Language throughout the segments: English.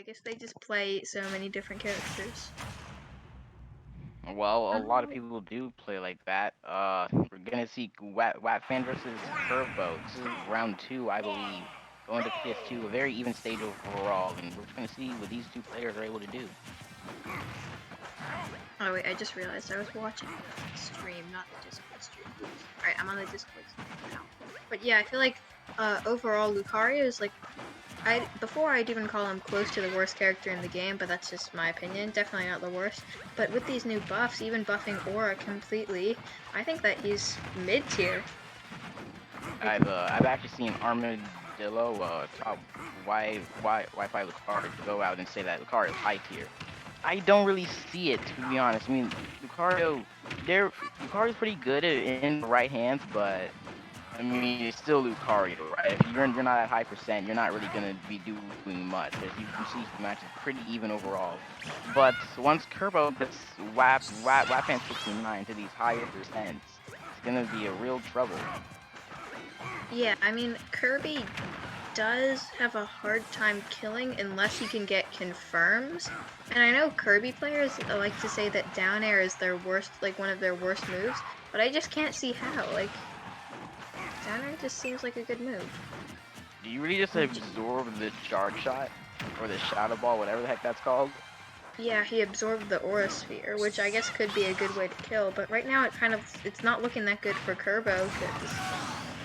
I guess they just play so many different characters. Well, a lot of people do play like that. We're gonna see Wap Fan versus Kirbo. This is round two, I believe. Going to PS2, a very even stage overall, and we're just gonna see what these two players are able to do. Oh wait, I just realized I was watching the stream, not the Discord stream. Alright, I'm on the Discord stream now. But yeah, I feel like overall Lucario is like before I'd even call him close to the worst character in the game, but that's just my opinion. Definitely not the worst. But with these new buffs, even buffing Aura completely, I think that he's mid tier. I've actually seen Armadillo top Wi-Fi Lucario go out and say that Lucario is high tier. I don't really see it, to be honest. I mean, Lucario's pretty good in the right hands, but I mean, it's still Lucario, right? If you're not at high percent, you're not really gonna be doing much. As you can see, the match is pretty even overall. But once Kirbo gets Wap Fan 69 to these higher percents, it's gonna be a real trouble. Yeah, I mean, Kirby does have a hard time killing unless he can get confirms. And I know Kirby players like to say that down air is their worst, like one of their worst moves, but I just can't see how. Like, down air just seems like a good move. Do you really just absorb the charge shot? Or the shadow ball, whatever the heck that's called? Yeah, he absorbed the aura sphere, which I guess could be a good way to kill, but right now it's not looking that good for Kirbo, because...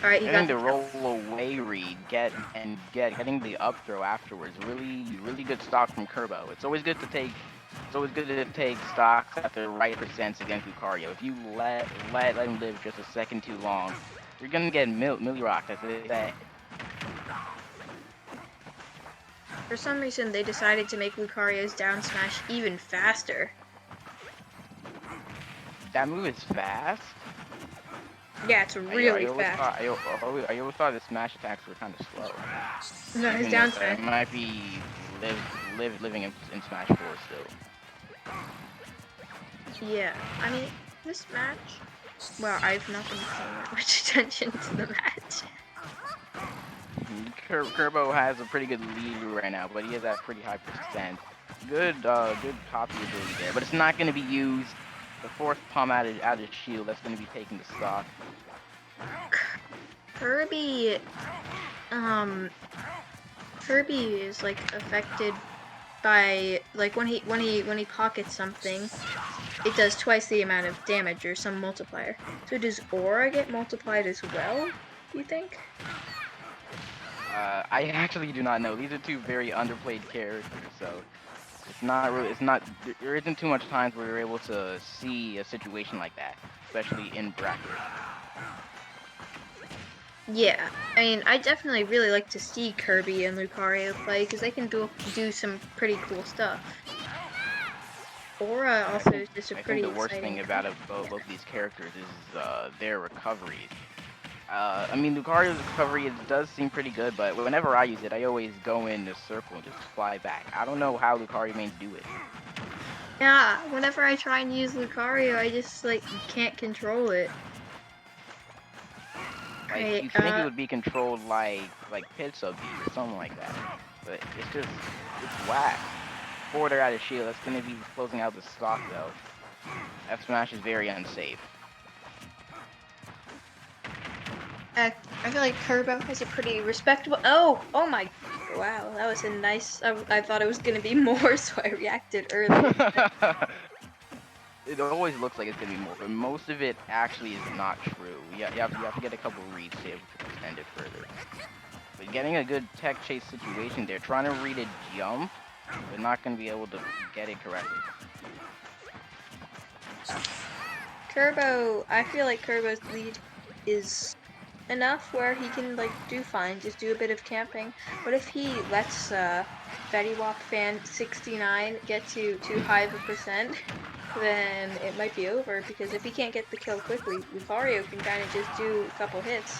Alright, he got Getting the the kill. roll away read, getting the up throw afterwards, really good stock from Kirbo. It's always good to take stocks at the right percents against Lucario. If you let him live just a second too long, you're gonna get milli rocked, as they say. For some reason, they decided to make Lucario's down smash even faster. That move is fast. Yeah, it's really fast. I always thought the smash attacks were kind of slow. No, his Even down though smash. it might be living in Smash 4 still. Yeah, I mean, this match... Well, I've not been paying that much attention to the match. Kirbo has a pretty good lead right now, but he has that pretty high percent. Good copy ability there, but it's not going to be used. The fourth palm out of shield, that's going to be taking the stock. Kirby, Kirby is like affected by like when he pockets something, it does twice the amount of damage or some multiplier. So does Aura get multiplied as well, you think? I actually do not know. These are two very underplayed characters, so there isn't too much times where you're able to see a situation like that, especially in bracket. Yeah, I mean, I definitely really like to see Kirby and Lucario play because they can do some pretty cool stuff. Aura also is just a pretty I think the worst exciting thing about both these characters is their recoveries. I mean, Lucario's recovery does seem pretty good, but whenever I use it, I always go in the circle and just fly back. I don't know how Lucario mains do it. Yeah, whenever I try and use Lucario, I just like can't control it. Like you think it would be controlled like Pizza Beat or something like that, but it's whack. Forwarder out of shield, that's gonna be closing out the stock though. F smash is very unsafe. I feel like Kirbo has a pretty respectable. Oh my! Wow, that was a nice. I thought it was gonna be more, so I reacted early. It always looks like it's gonna be more, but most of it actually is not true. You have to get a couple reads to extend it further. But getting a good tech chase situation there, trying to read a jump, but not gonna be able to get it correctly. Kirbo, I feel like Kirbo's lead is enough where he can like do fine, just do a bit of camping. But if he lets Wap Fan 69 get to too high of a percent, then it might be over, because if he can't get the kill quickly, Lucario can kind of just do a couple hits.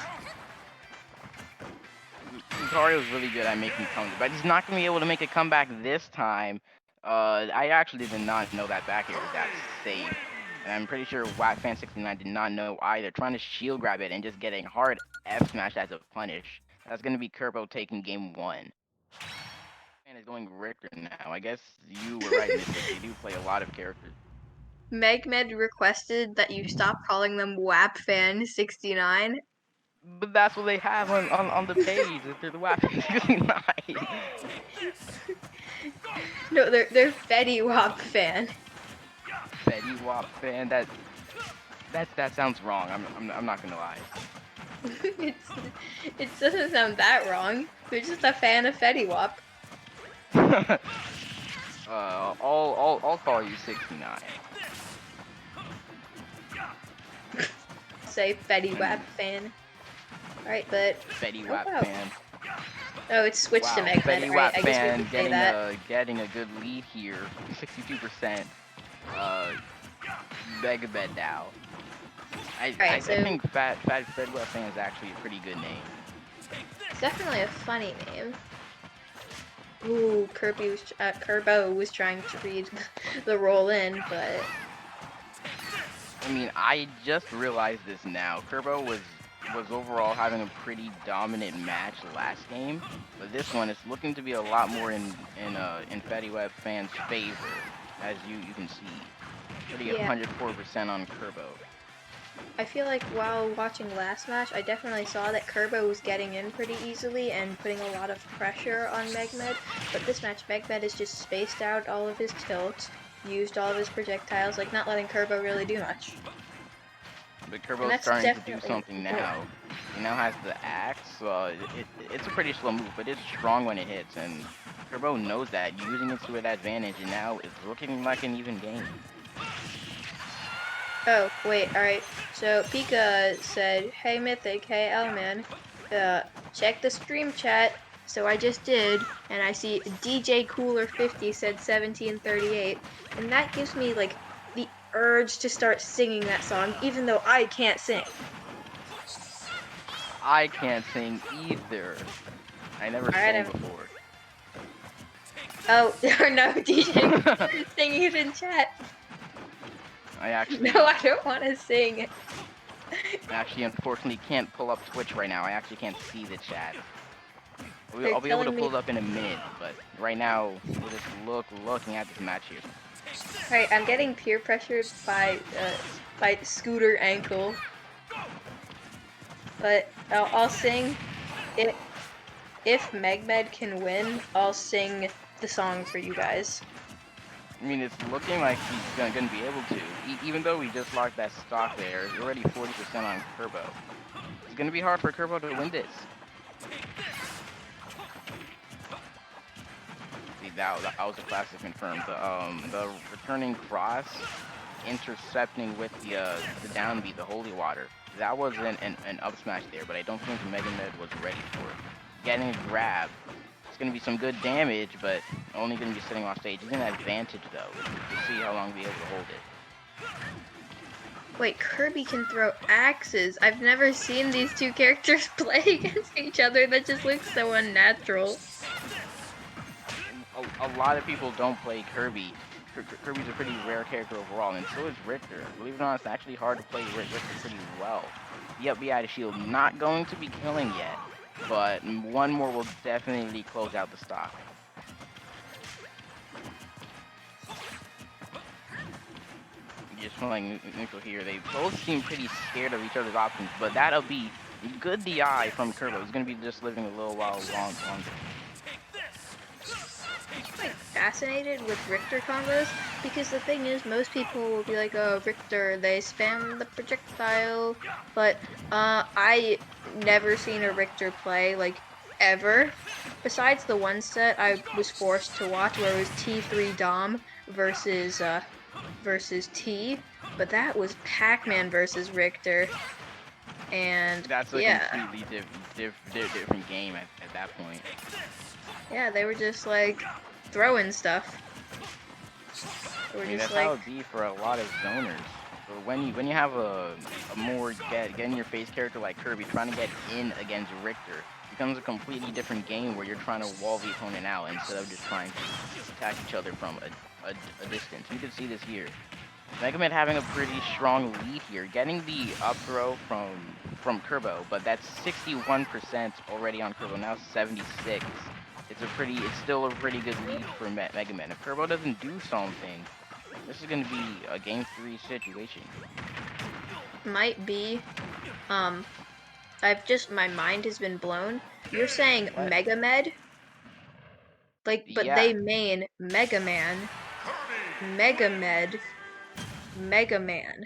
Lucario's really good at making comebacks, but he's not gonna be able to make a comeback this time. I actually did not know that back air was that safe. And I'm pretty sure Wap Fan 69 did not know either. Trying to shield grab it and just getting hard F smash as a punish. That's gonna be Kirbo taking game one. is going Richter now. I guess you were right, Mystic. They do play a lot of characters. Megmed requested that you stop calling them Wap Fan 69. But that's what they have on the page. They're the Wap Fan 69. No, they're Fetty Wap Fan. Betty Wap Fan. That sounds wrong. I'm not gonna lie. it's, it doesn't sound that wrong. They're just a fan of Fetty Wap. I'll call you 69. Say Fetty Wap Fan. Alright, but... Betty Wap wow. Fan. Oh, it's switched Wow, to Megmed. Betty Right, Wap I guess we Fan can say that. getting a good lead here. 62%. Megabed now. I think Fat Fed Wap Fan is actually a pretty good name. It's definitely a funny name. Ooh, Kirbo was trying to read the roll in, but... I mean, I just realized this now. Kirbo was overall having a pretty dominant match last game, but this one is looking to be a lot more in Fetty Wap Fan's favor, as you can see. Pretty 104% on Kirbo. I feel like while watching last match, I definitely saw that Kirbo was getting in pretty easily and putting a lot of pressure on Megmed, but this match Megmed has just spaced out all of his tilts, used all of his projectiles, like not letting Kirbo really do much. But Kirbo's starting to do something now. He now has the axe. It's a pretty slow move, but it's strong when it hits, and Kirbo knows that, using it to his advantage, and now it's looking like an even game. Oh, wait, alright. So, Pika said, "Hey Mythic, hey L-Man, check the stream chat." So I just did, and I see DJ Cooler 50 said 1738, and that gives me, like, the urge to start singing that song, even though I can't sing. I can't sing either. I never sang before. Oh, no, DJ is singing it in chat. I actually... No, I don't want to sing. I actually, unfortunately, can't pull up Twitch right now. I actually can't see the chat. I'll be able to pull it up in a minute, but right now, we're just looking at this match here. Alright, I'm getting peer pressured by Scooter Ankle. But I'll sing it. If Megmed can win, I'll sing the song for you guys. I mean, it's looking like he's gonna be able to. Even though we just locked that stock there, it's already 40% on Kirbo. It's gonna be hard for Kirbo to win this. See, that was a classic confirmed. The returning cross, intercepting with the down beat, the holy water. That was an up smash there, but I don't think Megmed was ready for it. Getting a grab. It's going to be some good damage, but only going to be sitting off stage. He's an advantage, though. We'll see how long we'll be able to hold it. Wait, Kirby can throw axes. I've never seen these two characters play against each other. That just looks so unnatural. A lot of people don't play Kirby. Kirby's a pretty rare character overall, and so is Richter. Believe it or not, it's actually hard to play Richter pretty well. Yep, be out of shield. Not going to be killing yet. But one more will definitely close out the stock. Just playing neutral here. They both seem pretty scared of each other's options, but that'll be good DI from Kirbo. He's going to be just living a little while longer. I'm like fascinated with Richter combos because the thing is, most people will be like, "Oh, Richter, they spam the projectile," but I never seen a Richter play like ever. Besides the one set I was forced to watch where it was T3 Dom versus T, but that was Pac-Man versus Richter, and that's a completely different game at that point. Yeah, they were just like throwing stuff. I mean, that's how it be for a lot of zoners. But when you have a more get in your face character like Kirby trying to get in against Richter, it becomes a completely different game where you're trying to wall the opponent out instead of just trying to attack each other from a distance. You can see this here. Megmed having a pretty strong lead here, getting the up throw from Kirbo, but that's 61% already on Kirbo, now 76. it's still a pretty good lead for Mega Man. If Kirbo doesn't do something, this is gonna be a game 3 situation. Might be. My mind has been blown. You're saying What? Mega Med? Like, but Yeah. they main Mega Man, Mega Med, Mega Man.